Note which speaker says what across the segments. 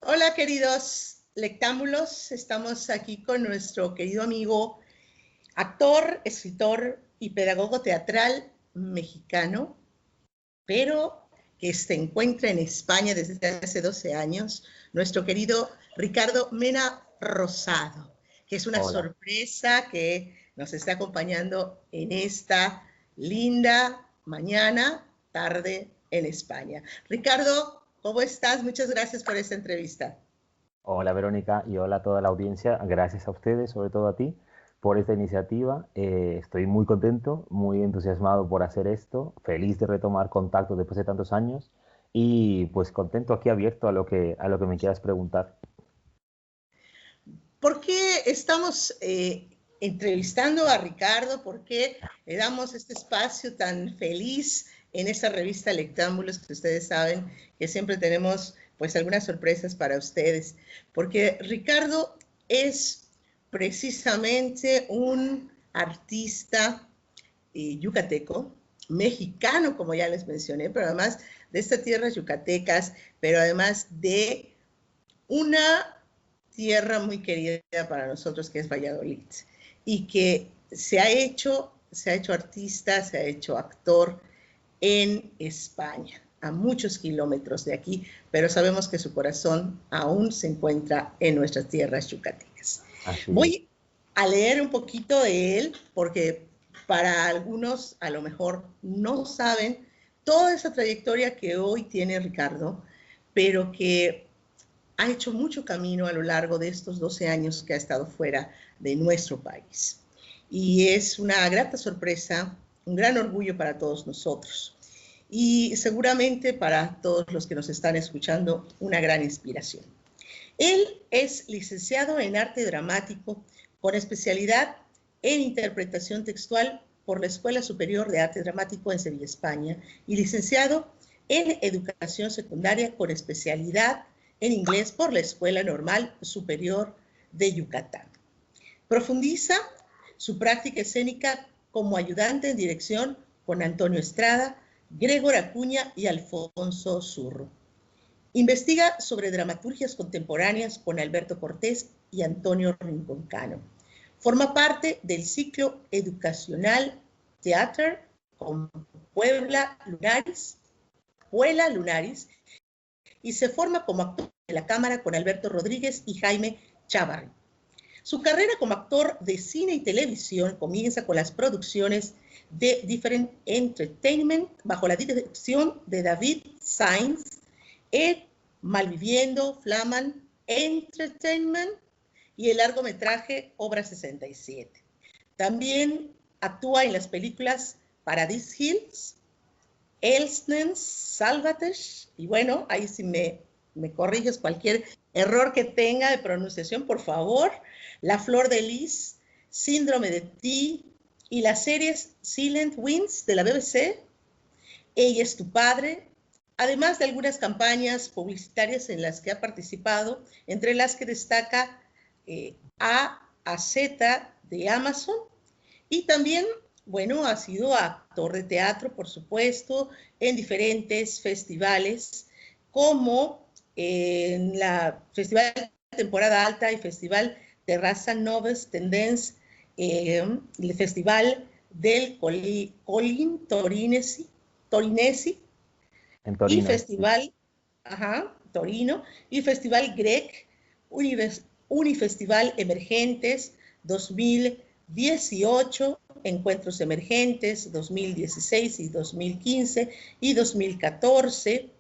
Speaker 1: Hola, queridos lectámbulos. Estamos aquí con nuestro querido amigo, actor, escritor y pedagogo teatral mexicano, pero que se encuentra en España desde hace 12 años, nuestro querido Ricardo Mena Rosado, que es una
Speaker 2: Hola,
Speaker 1: sorpresa que nos está acompañando en esta linda mañana, tarde en España. Ricardo, ¿cómo estás? Muchas gracias por esta entrevista.
Speaker 2: hola Verónica y hola a toda la audiencia. Gracias a ustedes, sobre todo a ti, por esta iniciativa. Estoy muy contento, muy entusiasmado por hacer esto, feliz de retomar contacto después de tantos años y pues contento aquí abierto a lo que me quieras preguntar.
Speaker 1: ¿Por qué estamos entrevistando a Ricardo? ¿Por qué le damos este espacio tan feliz en esta revista Lectámbulos, que ustedes saben que siempre tenemos pues algunas sorpresas para ustedes? Porque Ricardo es precisamente un artista yucateco, mexicano, como ya les mencioné, pero además de estas tierras yucatecas, pero además de una tierra muy querida para nosotros, que es Valladolid, y que se ha hecho artista, se ha hecho actor en España, a muchos kilómetros de aquí, pero sabemos que su corazón aún se encuentra en nuestras tierras yucatecas.
Speaker 2: Así es.
Speaker 1: Voy a leer un poquito de él, porque para algunos a lo mejor no saben toda esa trayectoria que hoy tiene Ricardo, pero que ha hecho mucho camino a lo largo de estos 12 años que ha estado fuera de nuestro país. Y es una grata sorpresa, un gran orgullo para todos nosotros. Y seguramente para todos los que nos están escuchando, una gran inspiración. Él es licenciado en arte dramático con especialidad en interpretación textual por la Escuela Superior de Arte Dramático en Sevilla, España, y licenciado en educación secundaria con especialidad en inglés por la Escuela Normal Superior de Yucatán. Profundiza su práctica escénica como ayudante en dirección con Antonio Estrada, Gregor Acuña y Alfonso Zurro. Investiga sobre dramaturgias contemporáneas con Alberto Cortés y Antonio Rinconcano. Forma parte del ciclo educacional Theater con Puebla Lunaris, y se forma como actor de la Cámara con Alberto Rodríguez y Jaime Chávarri. Su carrera como actor de cine y televisión comienza con las producciones de Different Entertainment bajo la dirección de David Sainz, en Malviviendo, Flaman Entertainment y el largometraje Obra 67. También actúa en las películas Paradise Hills, Elsnens, Salvage, y bueno, ahí si me corriges cualquier error que tenga de pronunciación, por favor, La Flor de Lis, Síndrome de Ti, y las series Silent Winds de la BBC, Ella es tu padre, además de algunas campañas publicitarias en las que ha participado, entre las que destaca A Z de Amazon, y también, bueno, ha sido actor de teatro, por supuesto, en diferentes festivales, como en la Festival Temporada Alta y Festival Terraza Noves Tendence, el Festival del Colin Torinesi
Speaker 2: En
Speaker 1: y
Speaker 2: Torino. Sí.
Speaker 1: Festival Torino, y Festival Grec, Unifestival Emergentes 2018, Encuentros Emergentes 2016 y 2015 y 2014.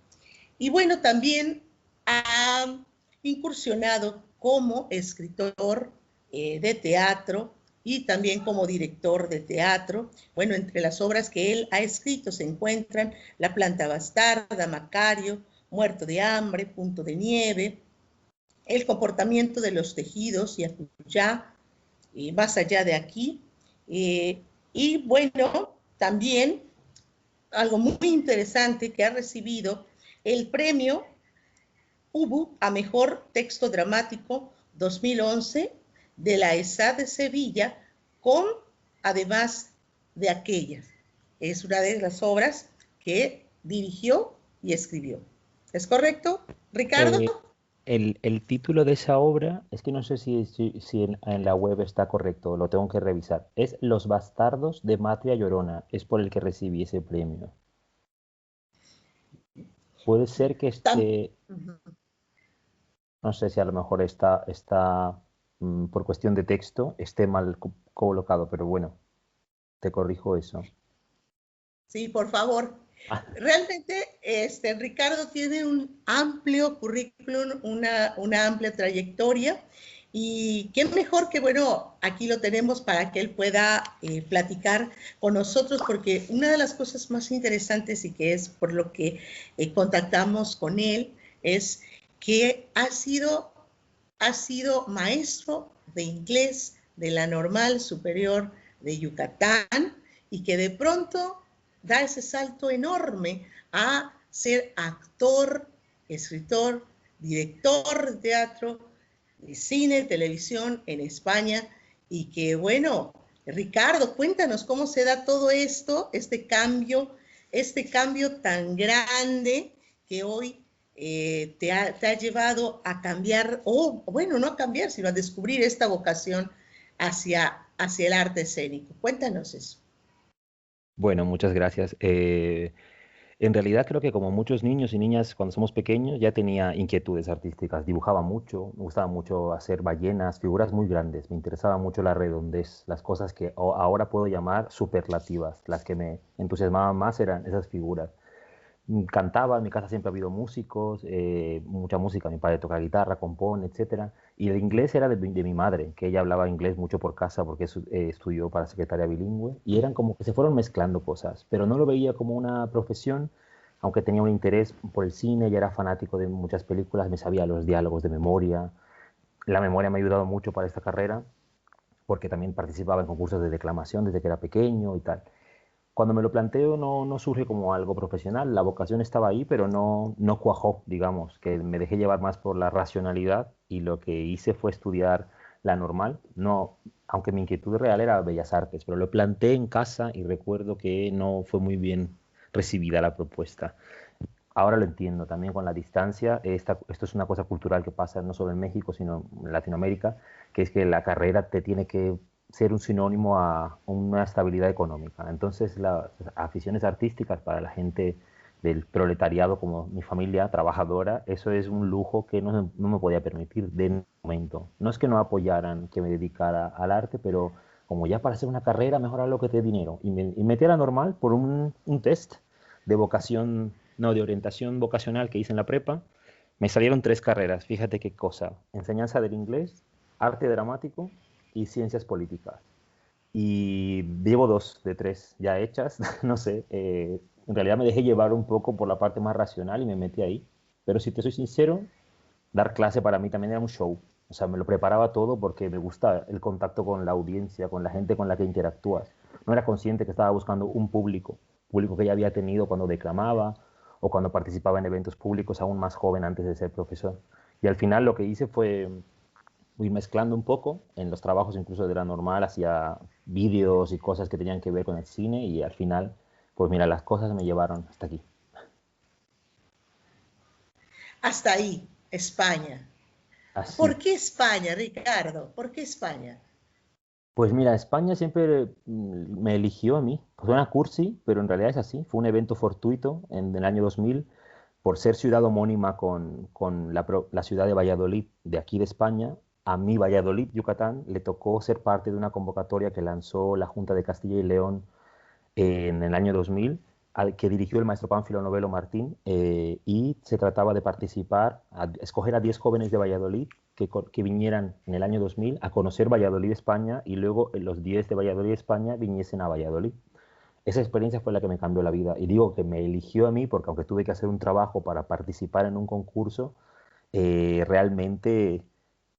Speaker 1: Y bueno, también ha incursionado como escritor de teatro y también como director de teatro. Bueno, entre las obras que él ha escrito se encuentran La planta bastarda, Macario, Muerto de hambre, Punto de nieve, El comportamiento de los tejidos y Acuyá, Más allá de aquí. Y bueno, también algo muy interesante, que ha recibido el premio UBU a Mejor Texto Dramático 2011 de la ESA de Sevilla, con Además de aquellas. Es una de las obras que dirigió y escribió. ¿Es correcto,
Speaker 2: Eh,
Speaker 1: Ricardo?
Speaker 2: el título de esa obra, es que no sé si en la web está correcto, lo tengo que revisar. Es Los bastardos de Matria Llorona, es por el que recibí ese premio. Puede ser que
Speaker 1: Tam-
Speaker 2: esté,
Speaker 1: Ujú.
Speaker 2: no sé si a lo mejor está por cuestión de texto, esté mal colocado, pero bueno, te corrijo eso.
Speaker 1: Sí, por favor. Realmente, Ricardo tiene un amplio currículum, una amplia trayectoria, y qué mejor que, bueno, aquí lo tenemos para que él pueda platicar con nosotros, porque una de las cosas más interesantes y que es por lo que contactamos con él es que ha sido maestro de inglés de la Normal Superior de Yucatán, y que de pronto da ese salto enorme a ser actor, escritor, director de teatro, de cine, televisión en España, y que, bueno, Ricardo, cuéntanos cómo se da todo esto, este cambio tan grande que hoy te ha llevado a cambiar, o bueno, no a cambiar, sino a descubrir esta vocación hacia el arte escénico. Cuéntanos eso.
Speaker 2: Bueno, muchas gracias. En realidad creo que como muchos niños y niñas cuando somos pequeños ya tenía inquietudes artísticas, dibujaba mucho, me gustaba mucho hacer ballenas, figuras muy grandes, me interesaba mucho la redondez, las cosas que ahora puedo llamar superlativas, las que me entusiasmaban más eran esas figuras. Cantaba, en mi casa siempre ha habido músicos, mucha música, mi padre toca guitarra, compone, etcétera. Y el inglés era de mi madre, que ella hablaba inglés mucho por casa porque estudió para secretaria bilingüe. Y eran como que se fueron mezclando cosas, pero no lo veía como una profesión, aunque tenía un interés por el cine, ya era fanático de muchas películas, me sabía los diálogos de memoria. La memoria me ha ayudado mucho para esta carrera, porque también participaba en concursos de declamación desde que era pequeño y tal. Cuando me lo planteo no surge como algo profesional, la vocación estaba ahí, pero no cuajó, digamos, que me dejé llevar más por la racionalidad y lo que hice fue estudiar la normal, no, aunque mi inquietud real era Bellas Artes, pero lo planteé en casa y recuerdo que no fue muy bien recibida la propuesta. Ahora lo entiendo también con la distancia. Esto es una cosa cultural que pasa no solo en México, sino en Latinoamérica, que es que la carrera te tiene que ser un sinónimo a una estabilidad económica. Entonces, las aficiones artísticas para la gente del proletariado como mi familia trabajadora, eso es un lujo que no me podía permitir de momento. No es que no apoyaran que me dedicara al arte, pero como ya para hacer una carrera, mejor lo que te dé dinero. Y metí a la normal por un test de vocación, no, de orientación vocacional que hice en la prepa. Me salieron tres carreras, fíjate qué cosa. Enseñanza del inglés, arte dramático y ciencias políticas. Y llevo dos de tres ya hechas, no sé. En realidad me dejé llevar un poco por la parte más racional y me metí ahí. Pero si te soy sincero, dar clase para mí también era un show. O sea, me lo preparaba todo porque me gusta el contacto con la audiencia, con la gente con la que interactúas. No era consciente que estaba buscando un público que ya había tenido cuando declamaba o cuando participaba en eventos públicos aún más joven antes de ser profesor. Y al final lo que hice fue ir mezclando un poco en los trabajos incluso de la normal, hacía vídeos y cosas que tenían que ver con el cine y al final, pues mira, las cosas me llevaron hasta aquí.
Speaker 1: Hasta ahí, España.
Speaker 2: Así.
Speaker 1: ¿Por qué España, Ricardo? ¿Por qué España?
Speaker 2: Pues mira, España siempre me eligió a mí. Pues suena cursi, pero en realidad es así. Fue un evento fortuito en el año 2000 por ser ciudad homónima con la ciudad de Valladolid, de aquí de España. A mí, Valladolid, Yucatán, le tocó ser parte de una convocatoria que lanzó la Junta de Castilla y León en el año 2000, al que dirigió el maestro Pánfilo Novelo Martín, y se trataba de participar, escoger a 10 jóvenes de Valladolid que vinieran en el año 2000 a conocer Valladolid, España, y luego los 10 de Valladolid, España, viniesen a Valladolid. Esa experiencia fue la que me cambió la vida. Y digo que me eligió a mí porque aunque tuve que hacer un trabajo para participar en un concurso, realmente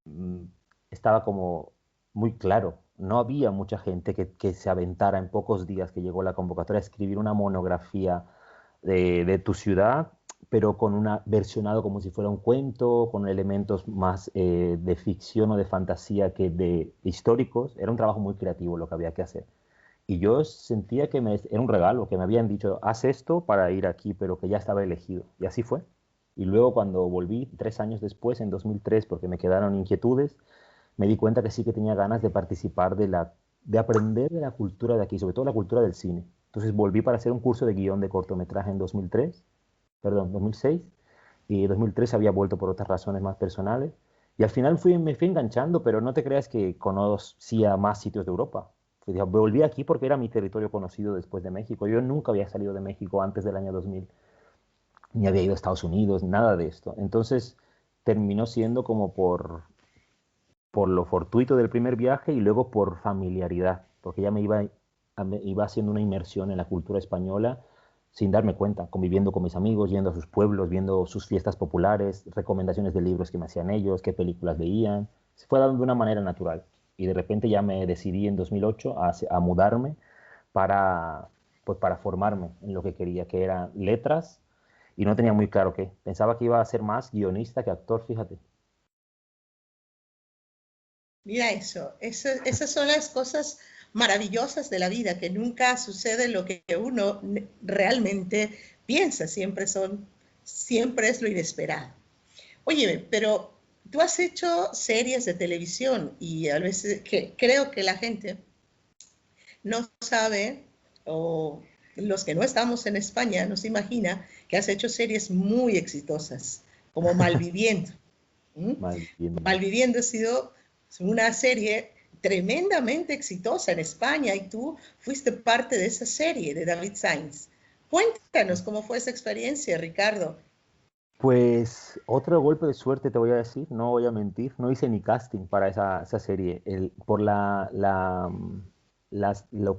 Speaker 2: mm, estaba como muy claro. No había mucha gente que se aventara en pocos días que llegó la convocatoria a escribir una monografía de tu ciudad, pero con una versionado como si fuera un cuento, con elementos más de ficción o de fantasía que de históricos. Era un trabajo muy creativo lo que había que hacer. Y yo sentía era un regalo, que me habían dicho, haz esto para ir aquí, pero que ya estaba elegido. Y así fue. Y luego cuando volví 3 años después, en 2003, porque me quedaron inquietudes, me di cuenta que sí que tenía ganas de participar de aprender de la cultura de aquí, sobre todo la cultura del cine. Entonces volví para hacer un curso de guión de cortometraje en 2003, perdón, 2006, y en 2003 había vuelto por otras razones más personales. Y al final me fui enganchando, pero no te creas que conocía más sitios de Europa. Volví aquí porque era mi territorio conocido después de México. Yo nunca había salido de México antes del año 2000, ni había ido a Estados Unidos, nada de esto. Entonces terminó siendo como por lo fortuito del primer viaje y luego por familiaridad, porque ya me iba haciendo una inmersión en la cultura española sin darme cuenta, conviviendo con mis amigos, yendo a sus pueblos, viendo sus fiestas populares, recomendaciones de libros que me hacían ellos, qué películas veían. Se fue dando de una manera natural. Y de repente ya me decidí en 2008 a mudarme para, pues para formarme en lo que quería, que eran letras, y no tenía muy claro qué. Pensaba que iba a ser más guionista que actor, fíjate.
Speaker 1: Mira esas son las cosas maravillosas de la vida, que nunca sucede lo que uno realmente piensa, siempre es lo inesperado. Oye, pero tú has hecho series de televisión y a veces creo que la gente no sabe, o los que no estamos en España nos imagina que has hecho series muy exitosas, como Malviviendo. ¿Mm?
Speaker 2: Mal viendo.
Speaker 1: Malviviendo ha sido una serie tremendamente exitosa en España y tú fuiste parte de esa serie de David Sainz. Cuéntanos cómo fue esa experiencia, Ricardo.
Speaker 2: Pues otro golpe de suerte te voy a decir, no voy a mentir, no hice ni casting para esa serie. Por lo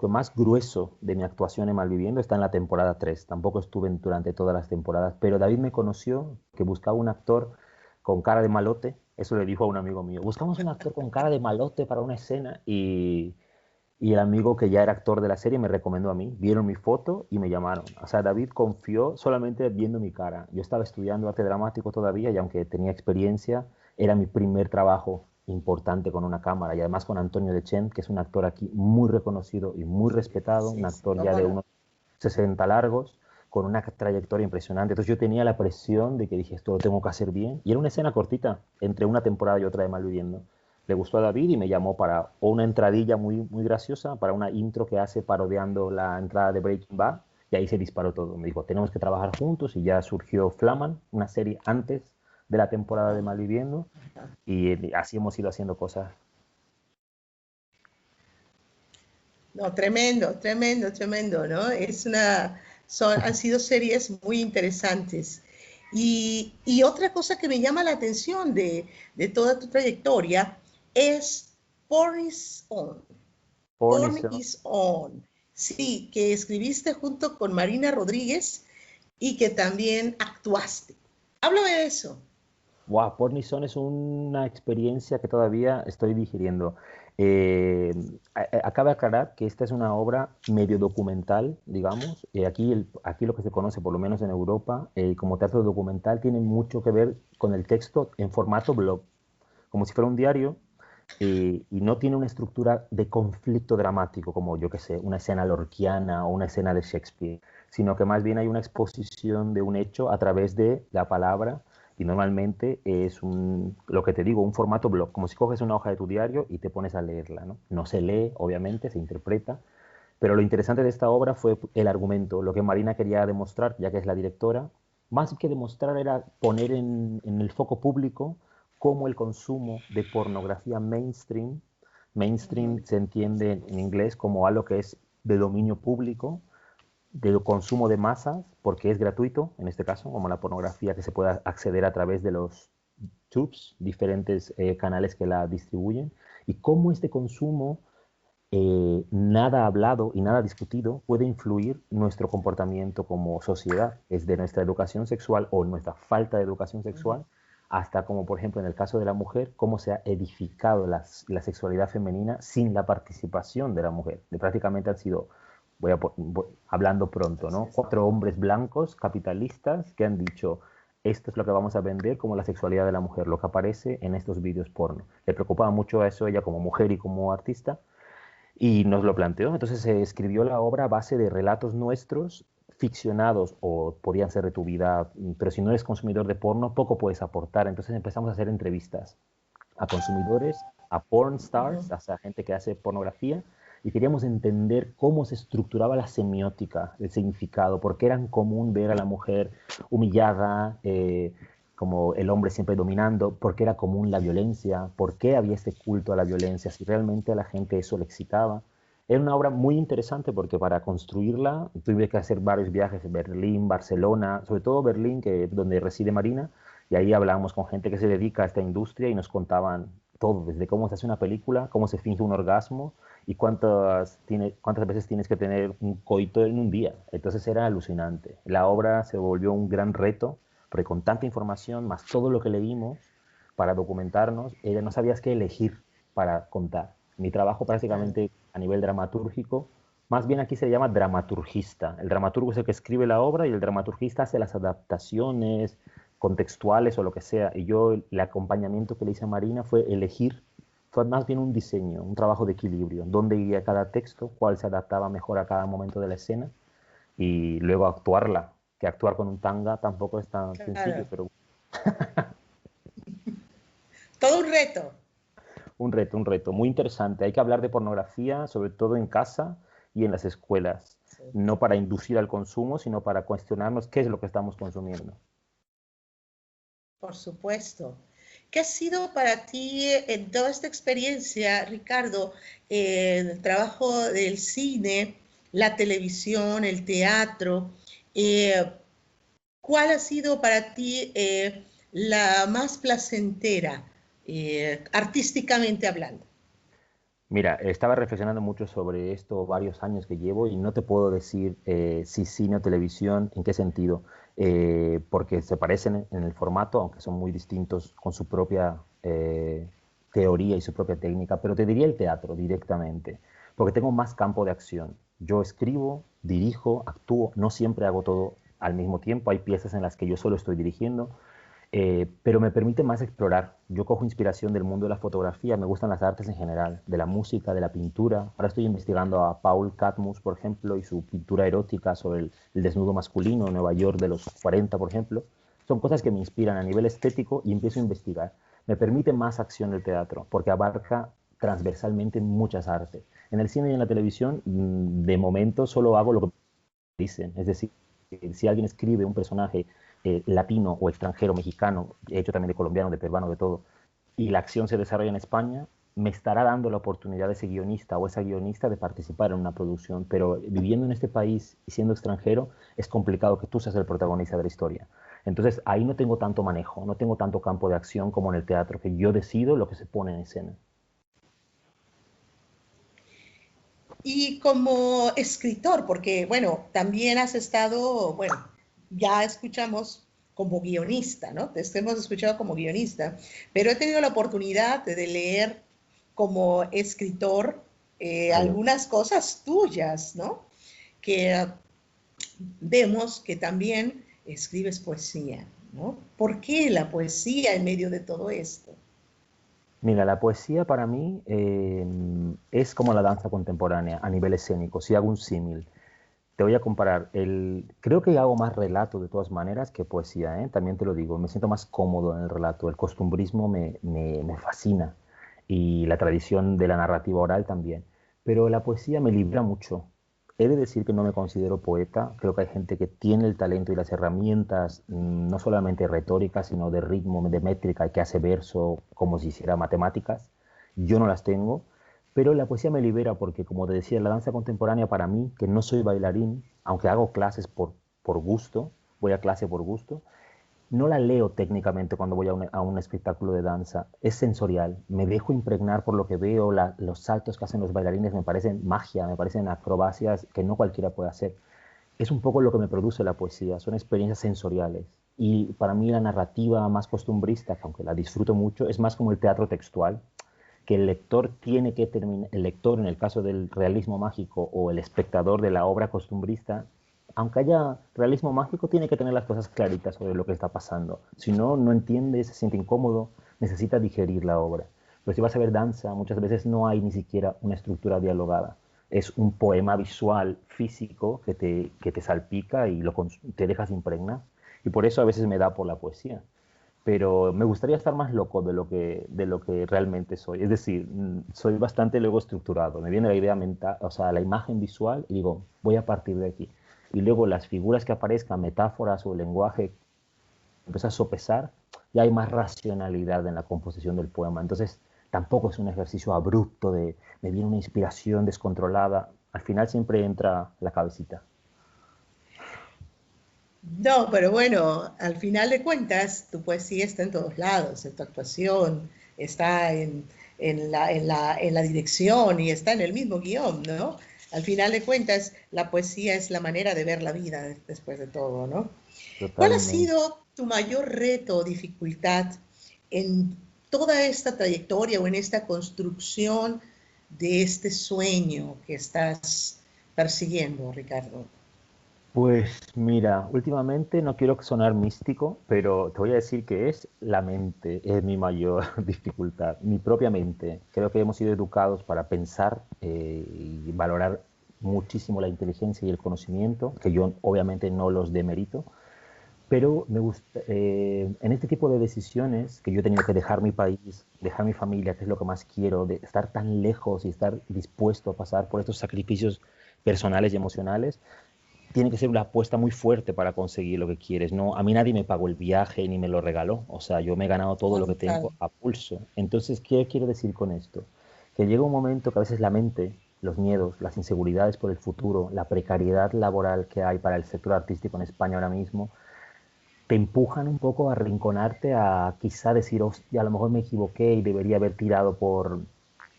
Speaker 2: que más grueso de mi actuación en Malviviendo está en la temporada 3. Tampoco estuve durante todas las temporadas, pero David me conoció, que buscaba un actor con cara de malote, eso le dijo a un amigo mío, buscamos un actor con cara de malote para una escena y el amigo que ya era actor de la serie me recomendó a mí, vieron mi foto y me llamaron. O sea, David confió solamente viendo mi cara. Yo estaba estudiando arte dramático todavía y aunque tenía experiencia, era mi primer trabajo importante con una cámara y además con Antonio Dechen, que es un actor aquí muy reconocido y muy respetado, un
Speaker 1: Sí, sí,
Speaker 2: actor ya
Speaker 1: cómo
Speaker 2: de
Speaker 1: no.
Speaker 2: unos 60 largos, con una trayectoria impresionante. Entonces yo tenía la presión de que dije, esto lo tengo que hacer bien. Y era una escena cortita, entre una temporada y otra de Malviviendo. Le gustó a David y me llamó para o una entradilla muy graciosa, para una intro que hace parodiando la entrada de Breaking Bad, y ahí se disparó todo. Me dijo, tenemos que trabajar juntos, y ya surgió Flaman, una serie antes de la temporada de Malviviendo, y así hemos ido haciendo cosas.
Speaker 1: No, tremendo, tremendo, tremendo, ¿no? Han sido series muy interesantes. Y otra cosa que me llama la atención de toda tu trayectoria es Porn is On. Porn
Speaker 2: Pornición.
Speaker 1: is On. Sí, que escribiste junto con Marina Rodríguez y que también actuaste. Háblame de eso.
Speaker 2: Wow, Pornison es una experiencia que todavía estoy digiriendo. Eh, Acaba de aclarar que esta es una obra medio documental, digamos. Aquí lo que se conoce, por lo menos en Europa, como teatro documental, tiene mucho que ver con el texto en formato blog, como si fuera un diario, y no tiene una estructura de conflicto dramático, como yo que sé, una escena lorquiana o una escena de Shakespeare, sino que más bien hay una exposición de un hecho a través de la palabra y normalmente es lo que te digo, un formato blog, como si coges una hoja de tu diario y te pones a leerla, ¿no? No se lee, obviamente, se interpreta, pero lo interesante de esta obra fue el argumento, lo que Marina quería demostrar, ya que es la directora, más que demostrar era poner en el foco público cómo el consumo de pornografía mainstream se entiende en inglés como algo que es de dominio público, de consumo de masas, porque es gratuito, en este caso, como la pornografía que se puede acceder a través de los tubes, diferentes canales que la distribuyen, y cómo este consumo nada hablado y nada discutido puede influir nuestro comportamiento como sociedad, es de nuestra educación sexual o nuestra falta de educación sexual, hasta como por ejemplo en el caso de la mujer, cómo se ha edificado la sexualidad femenina sin la participación de la mujer. Prácticamente han sido, hablando pronto, ¿no? 4 hombres blancos capitalistas que han dicho, esto es lo que vamos a vender como la sexualidad de la mujer, lo que aparece en estos vídeos porno. Le preocupaba mucho a eso ella como mujer y como artista, y nos lo planteó. Entonces se escribió la obra a base de relatos nuestros ficcionados o podían ser de tu vida, pero si no eres consumidor de porno, poco puedes aportar. Entonces empezamos a hacer entrevistas a consumidores, a porn stars, o sea, gente que hace pornografía, y queríamos entender cómo se estructuraba la semiótica, el significado, por qué era común ver a la mujer humillada, como el hombre siempre dominando, por qué era común la violencia, por qué había este culto a la violencia, si realmente a la gente eso le excitaba. Era una obra muy interesante porque para construirla tuve que hacer varios viajes en Berlín, Barcelona, sobre todo Berlín, que es donde reside Marina, y ahí hablábamos con gente que se dedica a esta industria y nos contaban todo, desde cómo se hace una película, cómo se finge un orgasmo y cuántas veces tienes que tener un coito en un día. Entonces era alucinante. La obra se volvió un gran reto, porque con tanta información, más todo lo que leímos para documentarnos, no sabías qué elegir para contar. Mi trabajo
Speaker 1: Claro.
Speaker 2: prácticamente a nivel dramatúrgico, más bien aquí se le llama dramaturgista. El dramaturgo es el que escribe la obra y el dramaturgista hace las adaptaciones contextuales o lo que sea. Y yo el acompañamiento que le hice a Marina fue elegir, fue más bien un diseño, un trabajo de equilibrio, dónde iría cada texto, cuál se adaptaba mejor a cada momento de la escena y luego actuarla, que actuar con un tanga tampoco es tan sencillo,
Speaker 1: Claro.
Speaker 2: pero
Speaker 1: Todo un reto.
Speaker 2: un reto muy interesante. Hay que hablar de pornografía, sobre todo en casa y en las escuelas,
Speaker 1: Sí,
Speaker 2: no para inducir al consumo, sino para cuestionarnos qué es lo que estamos consumiendo.
Speaker 1: por supuesto. ¿Qué ha sido para ti en toda esta experiencia, Ricardo, el trabajo del cine, la televisión, el teatro? eh, ¿Cuál ha sido para ti la más placentera, artísticamente hablando?
Speaker 2: Mira, estaba reflexionando mucho sobre esto varios años que llevo y no te puedo decir si cine o televisión, en qué sentido, porque se parecen en el formato, aunque son muy distintos con su propia teoría y su propia técnica, pero te diría el teatro directamente, porque tengo más campo de acción. Yo escribo, dirijo, actúo, no siempre hago todo al mismo tiempo, hay piezas en las que yo solo estoy dirigiendo, pero me permite más explorar. Yo cojo inspiración del mundo de la fotografía, me gustan las artes en general, de la música, de la pintura. Ahora estoy investigando a Paul Catmus, por ejemplo, y su pintura erótica sobre el desnudo masculino en Nueva York de los 40, por ejemplo. Son cosas que me inspiran a nivel estético y empiezo a investigar. Me permite más acción el teatro, porque abarca transversalmente muchas artes. En el cine y en la televisión, de momento, solo hago lo que dicen. Es decir, si alguien escribe un personaje latino o extranjero, mexicano, hecho también de colombiano, de peruano, de todo, y la acción se desarrolla en España, me estará dando la oportunidad de ese guionista o esa guionista de participar en una producción. Pero viviendo en este país y siendo extranjero, es complicado que tú seas el protagonista de la historia. Entonces ahí no tengo tanto manejo, no tengo tanto campo de acción como en el teatro, que yo decido lo que se pone en escena.
Speaker 1: Y como escritor, porque bueno, también has estado, bueno, ya escuchamos como guionista, ¿no? Te hemos escuchado como guionista, pero he tenido la oportunidad de leer como escritor
Speaker 2: Adiós.
Speaker 1: algunas cosas tuyas, ¿no? Que vemos que también escribes poesía, ¿no? ¿Por qué la poesía en medio de todo esto?
Speaker 2: Mira, la poesía para mí es como la danza contemporánea a nivel escénico. Si hago un símil, te voy a comparar. Creo que hago más relato de todas maneras que poesía, ¿eh? También te lo digo, me siento más cómodo en el relato. El costumbrismo me fascina y la tradición de la narrativa oral también. Pero la poesía me libra mucho. He de decir que no me considero poeta. Creo que hay gente que tiene el talento y las herramientas, no solamente retóricas, sino de ritmo, de métrica, y que hace verso como si hiciera matemáticas. Yo no las tengo, pero la poesía me libera porque, como te decía, la danza contemporánea para mí, que no soy bailarín, aunque hago clases por gusto, voy a clase por gusto, no la leo técnicamente cuando voy a un espectáculo de danza, es sensorial, me dejo impregnar por lo que veo, los saltos que hacen los bailarines me parecen magia, me parecen acrobacias que no cualquiera puede hacer. Es un poco lo que me produce la poesía, son experiencias sensoriales. Y para mí la narrativa más costumbrista, que aunque la disfruto mucho, es más como el teatro textual, que el lector tiene que terminar, el lector en el caso del realismo mágico o el espectador de la obra costumbrista, aunque haya realismo mágico, tiene que tener las cosas claritas sobre lo que está pasando. Si no, no entiende, se siente incómodo, necesita digerir la obra. Pero si vas a ver danza, muchas veces no hay ni siquiera una estructura dialogada. es un poema visual, físico, que te salpica y te dejas impregnar. Y por eso a veces me da por la poesía. Pero me gustaría estar más loco de lo que realmente soy. Es decir, soy bastante luego estructurado. Me viene la idea mental, o sea, la imagen visual y digo, voy a partir de aquí. Y luego las figuras que aparezcan, metáforas o lenguaje, empieza a sopesar, ya hay más racionalidad en la composición del poema. Entonces, tampoco es un ejercicio abrupto de me viene una inspiración descontrolada. Al final siempre entra la cabecita.
Speaker 1: No, pero bueno, al final de cuentas, tu poesía está en todos lados, en tu actuación, está en la dirección y está en el mismo guión, ¿no? Al final de cuentas, la poesía es la manera de ver la vida después de todo, ¿no? ¿Cuál ha
Speaker 2: Totalmente.
Speaker 1: sido tu mayor reto o dificultad en toda esta trayectoria o en esta construcción de este sueño que estás persiguiendo, Ricardo?
Speaker 2: Pues mira, últimamente no quiero sonar místico, pero te voy a decir que es la mente, es mi mayor dificultad, mi propia mente. Creo que hemos sido educados para pensar y valorar muchísimo la inteligencia y el conocimiento, que yo obviamente no los demerito, pero me gusta, en este tipo de decisiones que yo he tenido que dejar mi país, dejar mi familia, que es lo que más quiero, de estar tan lejos y estar dispuesto a pasar por estos sacrificios personales y emocionales, tiene que ser una apuesta muy fuerte para conseguir lo que quieres. No, a mí nadie me pagó el viaje ni me lo regaló. O sea, yo me he ganado todo lo que
Speaker 1: Total.
Speaker 2: tengo a pulso. Entonces, ¿qué quiero decir con esto? Que llega un momento que a veces la mente, los miedos, las inseguridades por el futuro, la precariedad laboral que hay para el sector artístico en España ahora mismo, te empujan un poco a arrinconarte, a quizá decir, hostia, a lo mejor me equivoqué y debería haber tirado por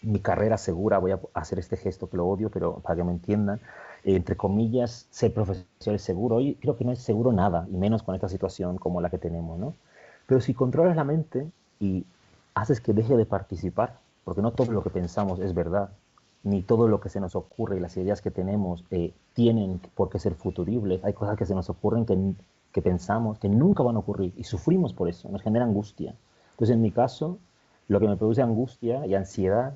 Speaker 2: mi carrera segura, voy a hacer este gesto que lo odio, pero para que me entiendan, entre comillas, ser profesor es seguro. Hoy creo que no es seguro nada, y menos con esta situación como la que tenemos, ¿no? Pero si controlas la mente y haces que deje de participar, porque no todo lo que pensamos es verdad, ni todo lo que se nos ocurre y las ideas que tenemos tienen por qué ser futuribles. Hay cosas que se nos ocurren que pensamos que nunca van a ocurrir y sufrimos por eso, nos genera angustia. Entonces, en mi caso, lo que me produce angustia y ansiedad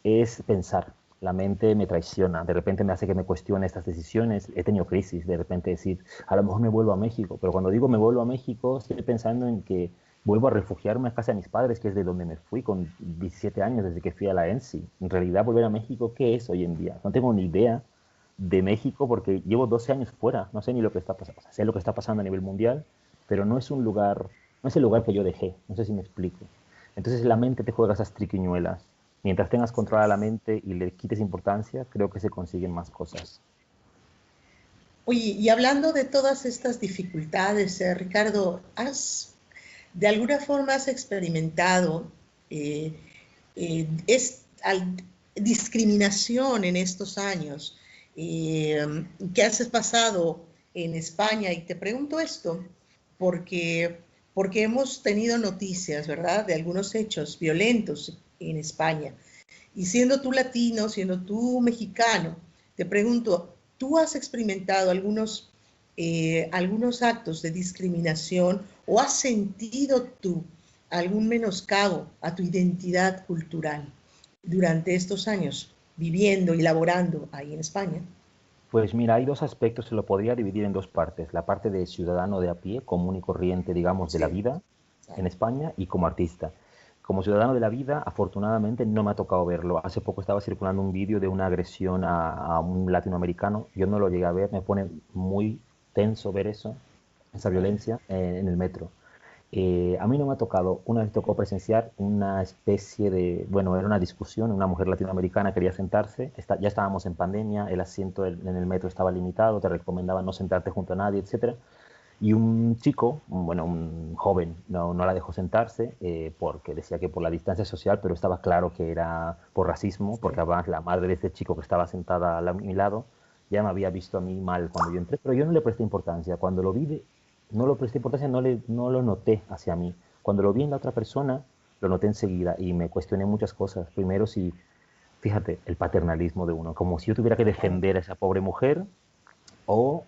Speaker 2: es pensar. La mente me traiciona, de repente me hace que me cuestione estas decisiones. He tenido crisis, de repente decir, a lo mejor me vuelvo a México, pero cuando digo me vuelvo a México, estoy pensando en que vuelvo a refugiarme a casa de mis padres, que es de donde me fui con 17 años desde que fui a la ENSI. En realidad, volver a México, ¿qué es hoy en día? No tengo ni idea de México porque llevo 12 años fuera, no sé ni lo que está pasando, o sea, sé lo que está pasando a nivel mundial, pero no es un lugar, no es el lugar que yo dejé, no sé si me explico. Entonces la mente te juega esas triquiñuelas. Mientras tengas controlada la mente y le quites importancia, creo que se consiguen más cosas.
Speaker 1: Oye, y hablando de todas estas dificultades, Ricardo, de alguna forma has experimentado eh, discriminación en estos años que has pasado en España? Y te pregunto esto porque, porque hemos tenido noticias, ¿verdad?, de algunos hechos violentos en España. Y siendo tú latino, siendo tú mexicano, te pregunto, ¿tú has experimentado algunos actos de discriminación o has sentido tú algún menoscabo a tu identidad cultural durante estos años viviendo y laborando ahí en España?
Speaker 2: Pues mira, hay dos aspectos, se lo podría dividir en dos partes. La parte de ciudadano de a pie, común y corriente, digamos, de la
Speaker 1: Sí,
Speaker 2: vida
Speaker 1: claro.
Speaker 2: en España y como artista. Como ciudadano de la vida, afortunadamente no me ha tocado verlo. Hace poco estaba circulando un vídeo de una agresión a un latinoamericano. Yo no lo llegué a ver, me pone muy tenso ver eso, esa violencia en el metro. A mí no me ha tocado, una vez tocó presenciar una especie de, bueno, era una discusión, una mujer latinoamericana quería sentarse, ya estábamos en pandemia, el asiento en el metro estaba limitado, te recomendaban no sentarte junto a nadie, etcétera. Y un chico, bueno, un joven, no la dejó sentarse porque decía que por la distancia social, pero estaba claro que era por racismo, porque
Speaker 1: Sí.
Speaker 2: además la madre de este chico que estaba sentada a mi lado ya me había visto a mí mal cuando yo entré, pero yo no le presté importancia. Cuando lo vi, no lo presté importancia, no lo noté hacia mí. Cuando lo vi en la otra persona, lo noté enseguida y me cuestioné muchas cosas. Primero, si, fíjate, el paternalismo de uno, como si yo tuviera que
Speaker 1: Claro.
Speaker 2: defender a esa pobre mujer o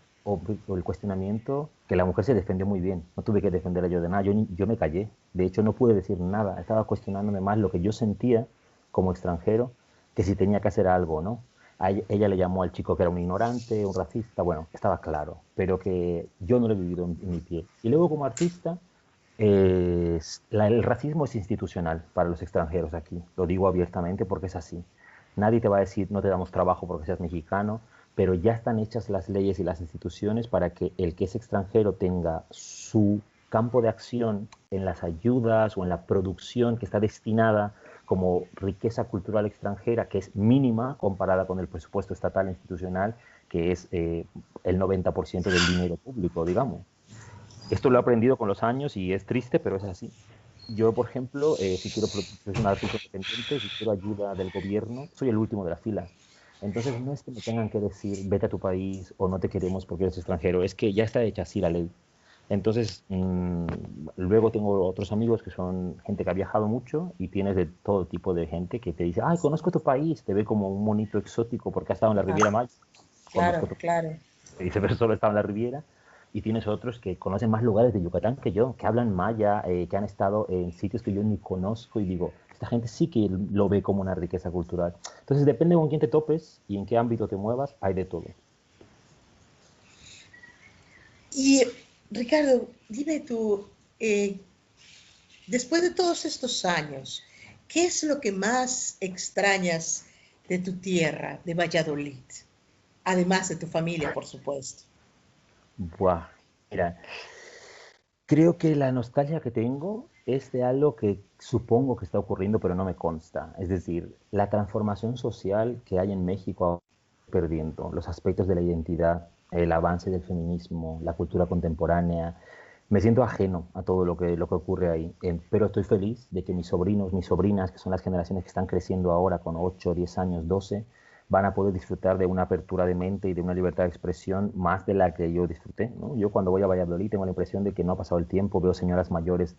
Speaker 2: el cuestionamiento que la mujer se defendió muy bien. No tuve que defenderla yo de nada. Yo me callé. De hecho, no pude decir nada. Estaba cuestionándome más lo que yo sentía como extranjero que si tenía que hacer algo o no. Ella le llamó al chico que era un ignorante, un racista, bueno, estaba claro, pero que yo no lo he vivido en mi piel. Y luego como artista, el racismo es institucional para los extranjeros aquí, lo digo abiertamente porque es así. Nadie te va a decir no te damos trabajo porque seas mexicano, pero ya están hechas las leyes y las instituciones para que el que es extranjero tenga su campo de acción en las ayudas o en la producción que está destinada como riqueza cultural extranjera, que es mínima comparada con el presupuesto estatal e institucional, que es el 90% del dinero público, digamos. Esto lo he aprendido con los años y es triste, pero es así. Yo, por ejemplo, si quiero, soy un artista independiente, si quiero ayuda del gobierno, soy el último de la fila. Entonces, no es que me tengan que decir, vete a tu país o no te queremos porque eres extranjero, es que ya está hecha así la ley. Entonces, luego tengo otros amigos que son gente que ha viajado mucho y tienes de todo tipo de gente que te dice, ay, conozco tu país, te ve como un monito exótico porque ha estado en la
Speaker 1: Ah,
Speaker 2: Riviera Maya, conozco
Speaker 1: claro,
Speaker 2: tu
Speaker 1: claro.
Speaker 2: te dice, pero solo estaba en la Riviera. Y tienes otros que conocen más lugares de Yucatán que yo, que hablan maya, que han estado en sitios que yo ni conozco y digo, esta gente sí que lo ve como una riqueza cultural. Entonces depende con quién te topes y en qué ámbito te muevas, hay de todo.
Speaker 1: Y Ricardo, dime tú, eh, después de todos estos años, ¿qué es lo que más extrañas de tu tierra, de Valladolid? Además de tu familia, por supuesto.
Speaker 2: Buah, mira, creo que la nostalgia que tengo es de algo que supongo que está ocurriendo, pero no me consta. Es decir, la transformación social que hay en México perdiendo, los aspectos de la identidad, el avance del feminismo, la cultura contemporánea. Me siento ajeno a todo lo que ocurre ahí, pero estoy feliz de que mis sobrinos, mis sobrinas, que son las generaciones que están creciendo ahora con 8, 10 años, 12, van a poder disfrutar de una apertura de mente y de una libertad de expresión más de la que yo disfruté, ¿no? Yo cuando voy a Valladolid tengo la impresión de que no ha pasado el tiempo, veo señoras mayores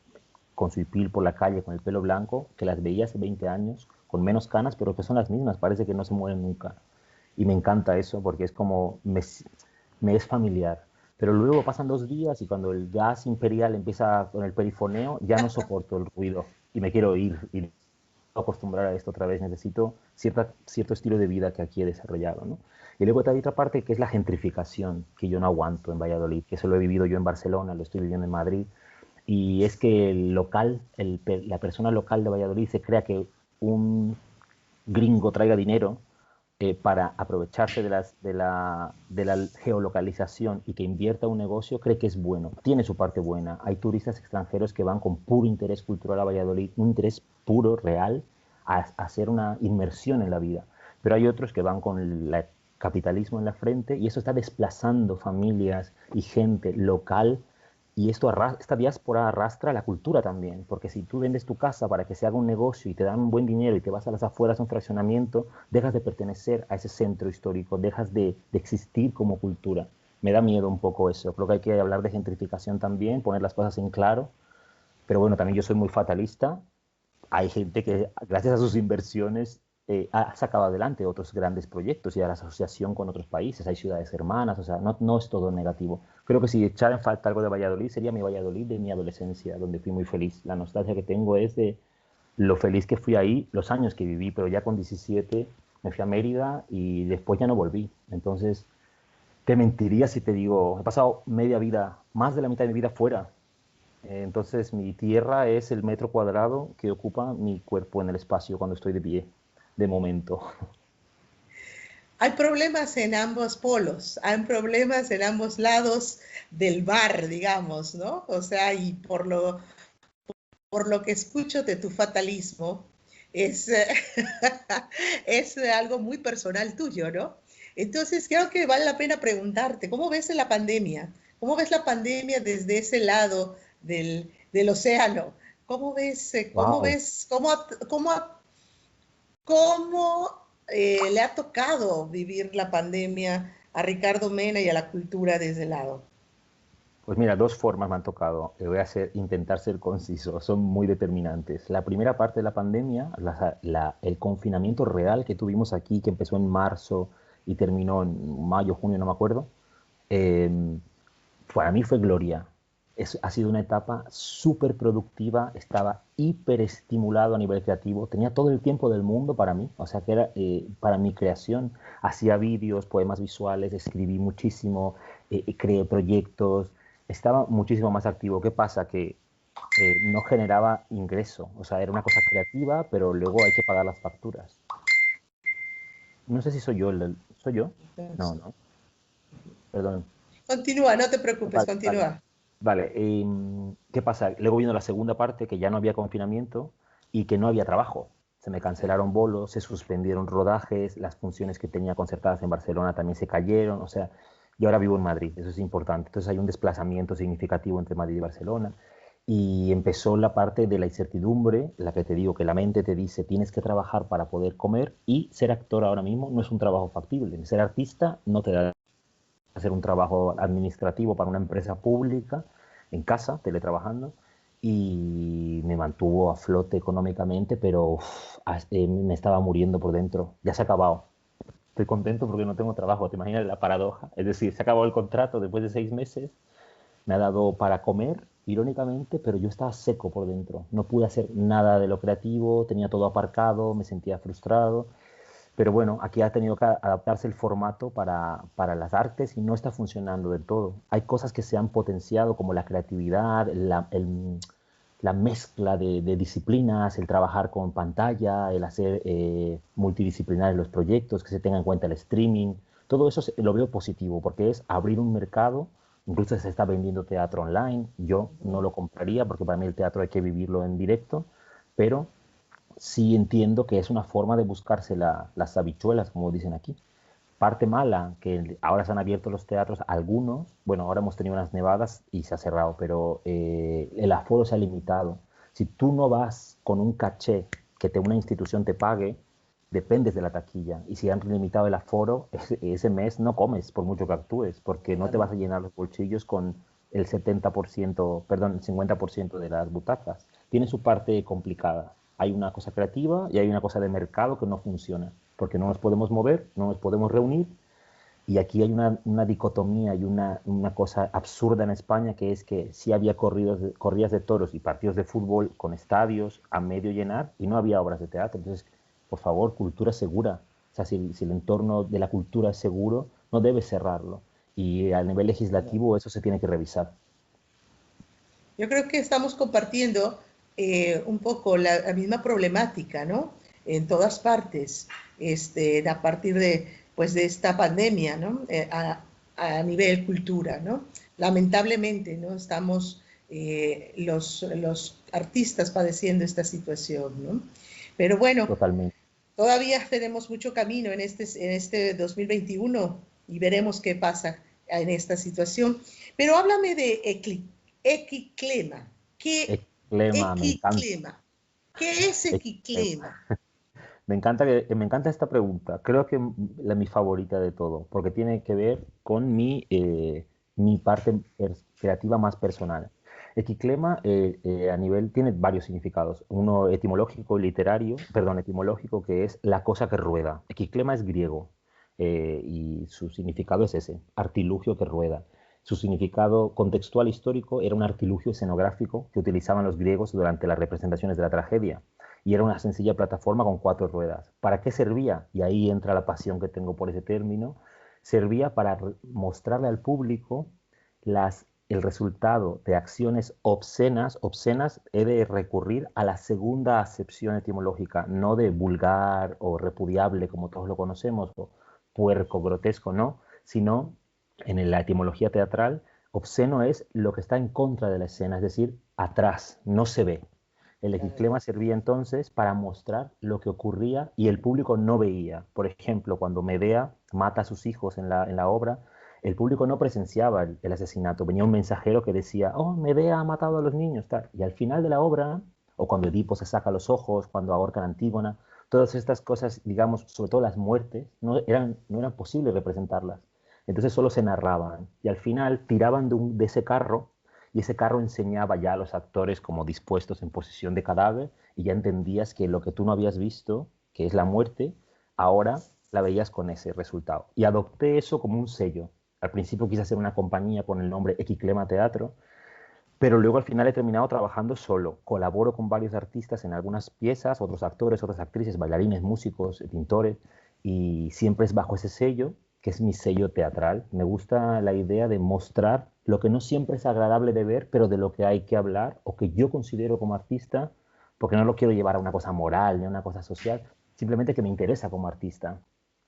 Speaker 2: con su hipil por la calle, con el pelo blanco, que las veía hace 20 años, con menos canas, pero que son las mismas, parece que no se mueren nunca. Y me encanta eso porque es como, me es familiar. Pero luego pasan 2 días y cuando el gas imperial empieza con el perifoneo, ya no soporto el ruido y me quiero ir y acostumbrar a esto otra vez, necesito cierto estilo de vida que aquí he desarrollado, ¿no? Y luego hay otra parte que es la gentrificación, que yo no aguanto en Valladolid, que eso lo he vivido yo en Barcelona, lo estoy viviendo en Madrid, y es que el local, la persona local de Valladolid se crea que un gringo traiga dinero para aprovecharse de la geolocalización y que invierta un negocio, cree que es bueno. Tiene su parte buena. Hay turistas extranjeros que van con puro interés cultural a Valladolid, un interés puro, real, a hacer una inmersión en la vida. Pero hay otros que van con el capitalismo en la frente y eso está desplazando familias y gente local y esta diáspora arrastra la cultura también, porque si tú vendes tu casa para que se haga un negocio y te dan un buen dinero y te vas a las afueras a un fraccionamiento, dejas de pertenecer a ese centro histórico, dejas de existir como cultura. Me da miedo un poco eso. Creo que hay que hablar de gentrificación también, poner las cosas en claro. Pero bueno, también yo soy muy fatalista. Hay gente que, gracias a sus inversiones, ha sacado adelante otros grandes proyectos y a la asociación con otros países. Hay ciudades hermanas, o sea, no es todo negativo. Creo que si echara en falta algo de Valladolid, sería mi Valladolid de mi adolescencia, donde fui muy feliz. La nostalgia que tengo es de lo feliz que fui ahí, los años que viví, pero ya con 17 me fui a Mérida y después ya no volví. Entonces, te mentiría si te digo, he pasado media vida, más de la mitad de mi vida fuera. Entonces, mi tierra es el metro cuadrado que ocupa mi cuerpo en el espacio cuando estoy de pie, de momento.
Speaker 1: Hay problemas en ambos polos, hay problemas en ambos lados del bar, digamos, ¿no? O sea, y por lo que escucho de tu fatalismo, es, es algo muy personal tuyo, ¿no? Entonces, creo que vale la pena preguntarte, ¿cómo ves la pandemia? ¿Cómo ves la pandemia desde ese lado del océano? ¿Cómo
Speaker 2: Wow.
Speaker 1: ves, cómo le ha tocado vivir la pandemia a Ricardo Mena y a la cultura desde el lado?
Speaker 2: Pues mira, dos formas me han tocado. Voy a intentar ser conciso, son muy determinantes. La primera parte de la pandemia, el confinamiento real que tuvimos aquí, que empezó en marzo y terminó en mayo, junio, no me acuerdo, eh, para mí fue gloria. Ha sido una etapa súper productiva, estaba hiperestimulado a nivel creativo, tenía todo el tiempo del mundo para mí, o sea que era para mi creación, hacía vídeos, poemas visuales, escribí muchísimo, creé proyectos, estaba muchísimo más activo. ¿Qué pasa? Que no generaba ingreso, o sea, era una cosa creativa, pero luego hay que pagar las facturas. No sé si soy yo ¿Soy yo? No,
Speaker 1: Entonces,
Speaker 2: no, perdón.
Speaker 1: continúa, no te preocupes,
Speaker 2: Vale, vale.
Speaker 1: continúa.
Speaker 2: Vale, ¿qué pasa? Luego vino la segunda parte, que ya no había confinamiento y que no había trabajo. Se me cancelaron bolos, se suspendieron rodajes, las funciones que tenía concertadas en Barcelona también se cayeron, o sea, yo ahora vivo en Madrid, eso es importante. Entonces hay un desplazamiento significativo entre Madrid y Barcelona y empezó la parte de la incertidumbre, la que te digo que la mente te dice tienes que trabajar para poder comer y ser actor ahora mismo no es un trabajo factible. Ser artista no te da hacer un trabajo administrativo para una empresa pública en casa, teletrabajando, y me mantuvo a flote económicamente, pero me estaba muriendo por dentro. Ya se ha acabado. Estoy contento porque no tengo trabajo, ¿te imaginas la paradoja? Es decir, se acabó el contrato después de 6 meses, me ha dado para comer, irónicamente, pero yo estaba seco por dentro. No pude hacer nada de lo creativo, tenía todo aparcado, me sentía frustrado. Pero bueno, aquí ha tenido que adaptarse el formato para las artes y no está funcionando del todo. Hay cosas que se han potenciado como la creatividad, la mezcla de disciplinas, el trabajar con pantalla, el hacer multidisciplinares los proyectos, que se tenga en cuenta el streaming. Todo eso lo veo positivo porque es abrir un mercado. Incluso se está vendiendo teatro online. Yo no lo compraría porque para mí el teatro hay que vivirlo en directo, pero sí entiendo que es una forma de buscarse las habichuelas, como dicen aquí. Parte mala, que ahora se han abierto los teatros, algunos, bueno, ahora hemos tenido unas nevadas y se ha cerrado, pero el aforo se ha limitado. Si tú no vas con un caché que una institución te pague, dependes de la taquilla. Y si han limitado el aforo, ese mes no comes por mucho que actúes, porque no te
Speaker 1: Claro.
Speaker 2: vas a llenar los bolsillos con el 70%, perdón, el 50% de las butacas. Tiene su parte complicada. Hay una cosa creativa y hay una cosa de mercado que no funciona, porque no nos podemos mover, no nos podemos reunir, y aquí hay una dicotomía y una cosa absurda en España, que es que sí había corridas de toros y partidos de fútbol con estadios a medio llenar y no había obras de teatro. Entonces, por favor, cultura segura. O sea, si el entorno de la cultura es seguro, no debes cerrarlo. Y a nivel legislativo eso se tiene que revisar.
Speaker 1: Yo creo que estamos compartiendo un poco la misma problemática, ¿no? En todas partes, a partir de, pues, de esta pandemia, ¿no? A nivel cultura, ¿no? Lamentablemente, ¿no? Estamos los artistas padeciendo esta situación, ¿no? Pero bueno,
Speaker 2: Totalmente.
Speaker 1: todavía tenemos mucho camino en este 2021 y veremos qué pasa en esta situación. Pero háblame de equiclema. ¿Qué
Speaker 2: Eclema, me encanta.
Speaker 1: equiclema? ¿Qué es
Speaker 2: Eclema.
Speaker 1: equiclema?
Speaker 2: Me encanta esta pregunta. Creo que mi favorita de todo, porque tiene que ver con mi parte creativa más personal. Equiclema a nivel tiene varios significados. Uno etimológico y literario, perdón, etimológico, que es la cosa que rueda. Equiclema es griego y su significado es ese, artilugio que rueda. Su significado contextual histórico era un artilugio escenográfico que utilizaban los griegos durante las representaciones de la tragedia y era una sencilla plataforma con 4 ruedas. ¿Para qué servía? Y ahí entra la pasión que tengo por ese término. Servía para mostrarle al público el resultado de acciones obscenas. Obscenas he de recurrir a la segunda acepción etimológica, no de vulgar o repudiable como todos lo conocemos, o puerco, grotesco, no, sino en la etimología teatral, obsceno es lo que está en contra de la escena, es decir, atrás, no se ve. El eciclema servía entonces para mostrar lo que ocurría y el público no veía. Por ejemplo, cuando Medea mata a sus hijos en la obra, el público no presenciaba el asesinato. Venía un mensajero que decía, oh, Medea ha matado a los niños. Tal. Y al final de la obra, o cuando Edipo se saca los ojos, cuando ahorcan a Antígona, todas estas cosas, digamos, sobre todo las muertes, no eran posibles representarlas. Entonces solo se narraban. Y al final tiraban de ese carro y ese carro enseñaba ya a los actores como dispuestos en posición de cadáver y ya entendías que lo que tú no habías visto, que es la muerte, ahora la veías con ese resultado. Y adopté eso como un sello. Al principio quise hacer una compañía con el nombre Equiclema Teatro, Pero luego al final he terminado trabajando solo. Colaboro con varios artistas en algunas piezas, otros actores, otras actrices, bailarines, músicos, pintores, y siempre es bajo ese sello, que es mi sello teatral. Me gusta la idea de mostrar lo que no siempre es agradable de ver, pero de lo que hay que hablar, o que yo considero como artista, porque no lo quiero llevar a una cosa moral ni a una cosa social, simplemente que me interesa como artista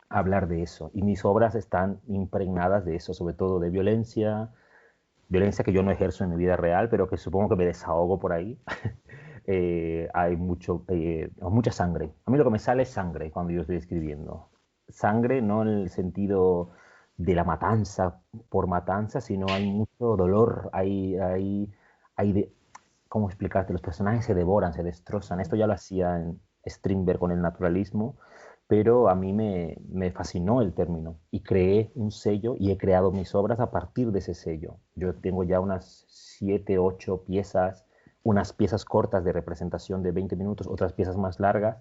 Speaker 2: hablar de eso. Y mis obras están impregnadas de eso, sobre todo de violencia, violencia que yo no ejerzo en mi vida real, pero que supongo que me desahogo por ahí. Hay mucha sangre. A mí lo que me sale es sangre cuando yo estoy escribiendo. Sangre no en el sentido de la matanza por matanza, sino hay mucho dolor, hay ¿cómo explicarte? Los personajes se devoran, se destrozan. Esto ya lo hacía en Strindberg con el naturalismo, pero a mí me fascinó el término y creé un sello y he creado mis obras a partir de ese sello. Yo tengo ya unas 7, 8 piezas, unas piezas cortas de representación de 20 minutos, otras piezas más largas,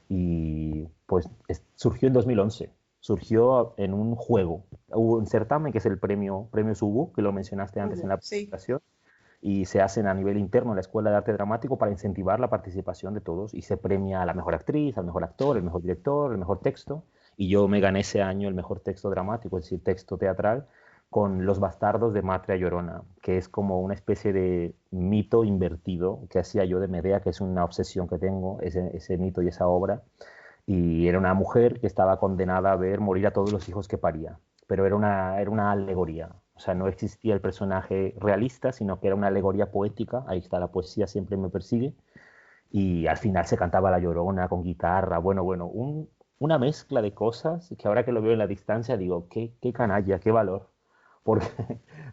Speaker 2: y pues surgió en 2011. Surgió en un juego. Hubo un certamen que es el premio Subu, que lo mencionaste antes en la
Speaker 1: Sí.
Speaker 2: presentación, y se hacen a nivel interno en la Escuela de Arte Dramático para incentivar la participación de todos y se premia a la mejor actriz, al mejor actor, el mejor director, el mejor texto, y yo me gané ese año el mejor texto dramático, es decir, texto teatral, con Los Bastardos de Matria Llorona, que es como una especie de mito invertido que hacía yo de Medea, que es una obsesión que tengo, ese mito y esa obra, y era una mujer que estaba condenada a ver morir a todos los hijos que paría, pero era una alegoría, o sea, no existía el personaje realista, sino que era una alegoría poética, ahí está, la poesía siempre me persigue, y al final se cantaba La Llorona con guitarra, una mezcla de cosas que ahora que lo veo en la distancia digo, qué canalla, qué valor, porque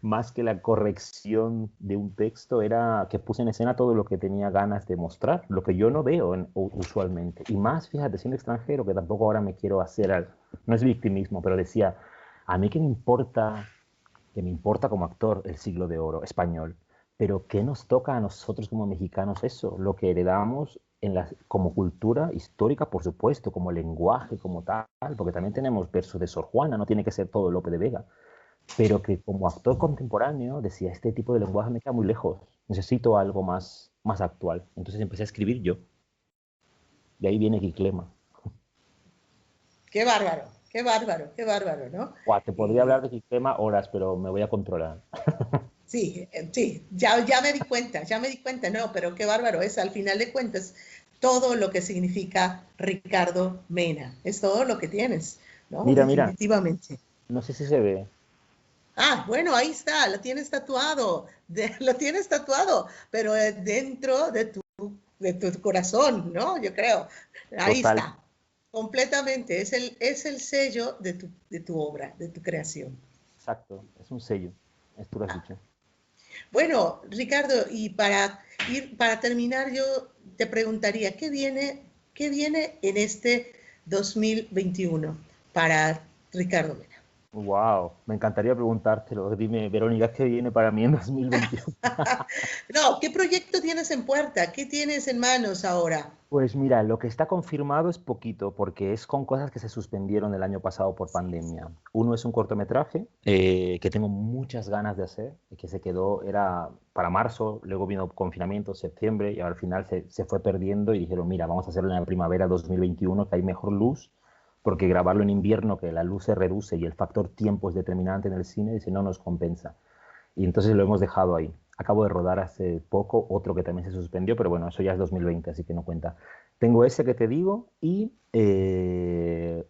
Speaker 2: más que la corrección de un texto era que puse en escena todo lo que tenía ganas de mostrar, lo que yo no veo usualmente. Y más, fíjate, siendo extranjero, que tampoco ahora me quiero hacer, no es victimismo, pero decía, a mí que me importa como actor el siglo de oro español, pero ¿qué nos toca a nosotros como mexicanos eso? Lo que heredamos como cultura histórica, por supuesto, como lenguaje, como tal, porque también tenemos versos de Sor Juana, no tiene que ser todo Lope de Vega, pero que como actor contemporáneo decía, este tipo de lenguaje me queda muy lejos, necesito algo más actual. Entonces empecé a escribir yo, de ahí viene Quiclema.
Speaker 1: Qué bárbaro, qué bárbaro, qué bárbaro, ¿no?
Speaker 2: Buah, te podría
Speaker 1: Y
Speaker 2: hablar de Quiclema horas, pero me voy a controlar.
Speaker 1: sí, sí, ya ya me di cuenta, no, pero qué bárbaro es, al final de cuentas, todo lo que significa Ricardo Mena, es todo lo que tienes, ¿no?
Speaker 2: Mira, mira,
Speaker 1: Definitivamente.
Speaker 2: no sé si se ve.
Speaker 1: Ah, bueno, ahí está, lo tienes tatuado, lo tienes tatuado, pero dentro de tu corazón, ¿no? Yo creo. Ahí
Speaker 2: Total,
Speaker 1: está, completamente. Es el sello de tu obra, de tu creación.
Speaker 2: exacto, es un sello, esto tú lo has dicho.
Speaker 1: Bueno, Ricardo, y para terminar, yo te preguntaría, qué viene en este 2021 para Ricardo Mena?
Speaker 2: Wow, me encantaría preguntártelo. Dime, Verónica, ¿qué viene para mí en 2021?
Speaker 1: No, ¿qué proyecto tienes en puerta? ¿Qué tienes en manos ahora?
Speaker 2: Pues mira, lo que está confirmado es poquito, porque es con cosas que se suspendieron el año pasado por pandemia. Uno es un cortometraje que tengo muchas ganas de hacer, que se quedó, era para marzo, luego vino confinamiento, septiembre, y al final se fue perdiendo y dijeron, mira, vamos a hacerlo en la primavera 2021, que hay mejor luz, porque grabarlo en invierno, que la luz se reduce y el factor tiempo es determinante en el cine, dice, no nos compensa. Y entonces lo hemos dejado ahí. Acabo de rodar hace poco otro que también se suspendió, pero bueno, eso ya es 2020, así que no cuenta. Tengo ese que te digo y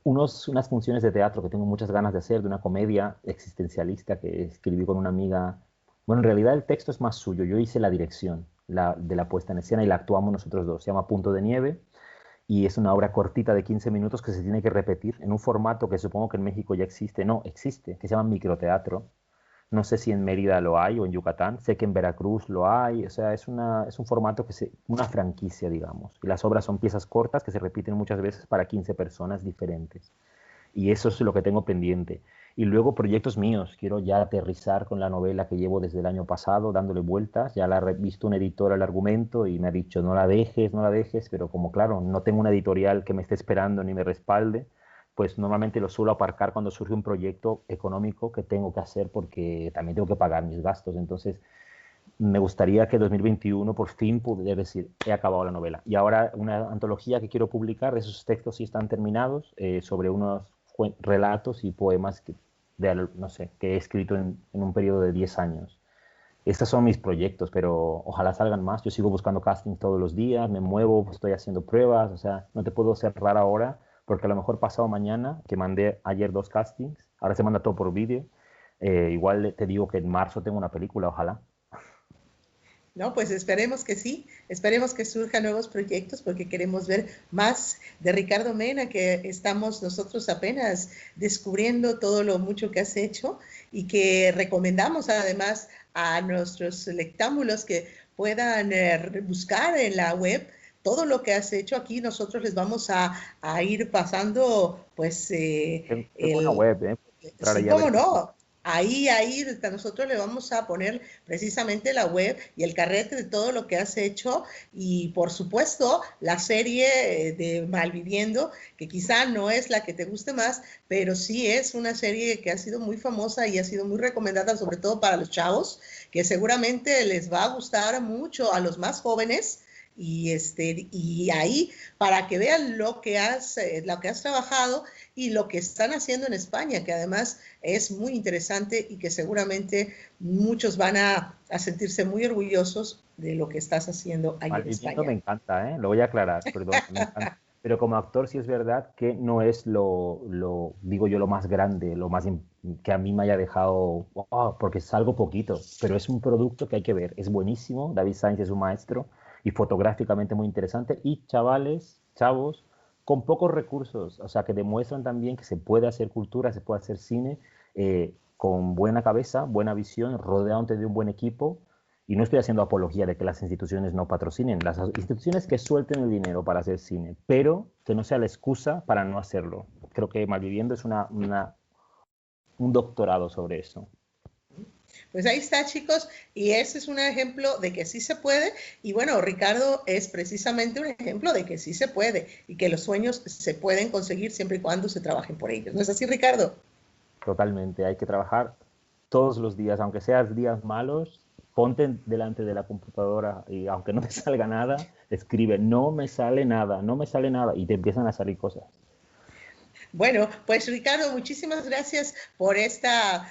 Speaker 2: unas funciones de teatro que tengo muchas ganas de hacer, de una comedia existencialista que escribí con una amiga. Bueno, en realidad el texto es más suyo, yo hice la dirección de la puesta en escena y la actuamos nosotros dos. Se llama Punto de Nieve y es una obra cortita de 15 minutos que se tiene que repetir en un formato que supongo que en México ya existe, no, existe, que se llama microteatro. No sé si en Mérida lo hay o en Yucatán. Sé que en Veracruz lo hay. O sea, es un formato una franquicia, digamos. Y las obras son piezas cortas que se repiten muchas veces para 15 personas diferentes. Y eso es lo que tengo pendiente. Y luego proyectos míos. Quiero ya aterrizar con la novela que llevo desde el año pasado, dándole vueltas. Ya la ha visto un editor al argumento y me ha dicho, no la dejes, no la dejes. Pero como claro, no tengo una editorial que me esté esperando ni me respalde, pues normalmente lo suelo aparcar cuando surge un proyecto económico que tengo que hacer porque también tengo que pagar mis gastos. Entonces, me gustaría que 2021 por fin pudiera decir, he acabado la novela. Y ahora una antología que quiero publicar, esos textos sí están terminados, sobre unos relatos y poemas no sé, que he escrito en un periodo de 10 años. Estos son mis proyectos, pero ojalá salgan más. Yo sigo buscando castings todos los días, me muevo, estoy haciendo pruebas, o sea, no te puedo cerrar ahora, porque a lo mejor pasado mañana, que mandé ayer 2 castings, ahora se manda todo por vídeo, igual te digo que en marzo tengo una película, ojalá.
Speaker 1: No, pues esperemos que sí, esperemos que surjan nuevos proyectos porque queremos ver más de Ricardo Mena, que estamos nosotros apenas descubriendo todo lo mucho que has hecho y que recomendamos además a nuestros lectámbulos que puedan buscar en la web todo lo que has hecho. Aquí nosotros les vamos a ir pasando pues
Speaker 2: Tengo una web, entrar
Speaker 1: sí,
Speaker 2: ahí a
Speaker 1: cómo
Speaker 2: ver.
Speaker 1: no. Ahí nosotros le vamos a poner precisamente la web y el carrete de todo lo que has hecho y por supuesto la serie de Malviviendo, que quizá no es la que te guste más, pero sí es una serie que ha sido muy famosa y ha sido muy recomendada sobre todo para los chavos, que seguramente les va a gustar mucho a los más jóvenes. Y ahí, para que vean lo que has trabajado y lo que están haciendo en España, que además es muy interesante y que seguramente muchos van a sentirse muy orgullosos de lo que estás haciendo ahí en
Speaker 2: Malviviendo me
Speaker 1: España.
Speaker 2: encanta, ¿eh? Lo voy a aclarar, perdón, me encanta. Pero como actor sí es verdad que no es digo yo, lo más grande, que a mí me haya dejado, "Oh", porque salgo poquito, pero es un producto que hay que ver, es buenísimo, David Sainz es un maestro y fotográficamente muy interesante y chavos, con pocos recursos, o sea, que demuestran también que se puede hacer cultura, se puede hacer cine, con buena cabeza, buena visión, rodeado de un buen equipo. Y no estoy haciendo apología de que las instituciones no patrocinen, las instituciones que suelten el dinero para hacer cine, pero que no sea la excusa para no hacerlo. Creo que Malviviendo es un doctorado sobre eso.
Speaker 1: Pues ahí está, chicos, y ese es un ejemplo de que sí se puede. Y bueno, Ricardo es precisamente un ejemplo de que sí se puede y que los sueños se pueden conseguir siempre y cuando se trabajen por ellos. ¿No es así, Ricardo?
Speaker 2: Totalmente, hay que trabajar todos los días, aunque sean días malos, ponte delante de la computadora y aunque no te salga nada, escribe, no me sale nada, no me sale nada, y te empiezan a salir cosas.
Speaker 1: Bueno, pues Ricardo, muchísimas gracias por esta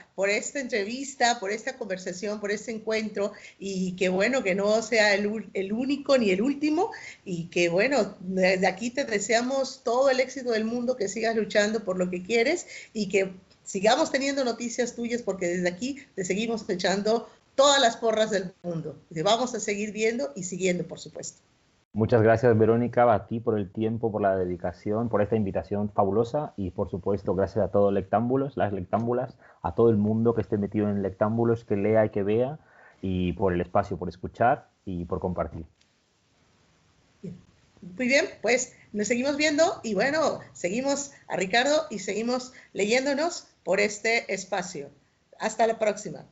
Speaker 1: entrevista, por esta conversación, por este encuentro y que bueno, que no sea el único ni el último y que bueno, desde aquí te deseamos todo el éxito del mundo, que sigas luchando por lo que quieres y que sigamos teniendo noticias tuyas porque desde aquí te seguimos echando todas las porras del mundo. Te vamos a seguir viendo y siguiendo, por supuesto.
Speaker 2: Muchas gracias, Verónica, a ti por el tiempo, por la dedicación, por esta invitación fabulosa y, por supuesto, gracias a todos lectámbulos, las lectámbulas, a todo el mundo que esté metido en lectámbulos, que lea y que vea, y por el espacio, por escuchar y por compartir.
Speaker 1: Muy bien, pues nos seguimos viendo y bueno, seguimos a Ricardo y seguimos leyéndonos por este espacio. Hasta la próxima.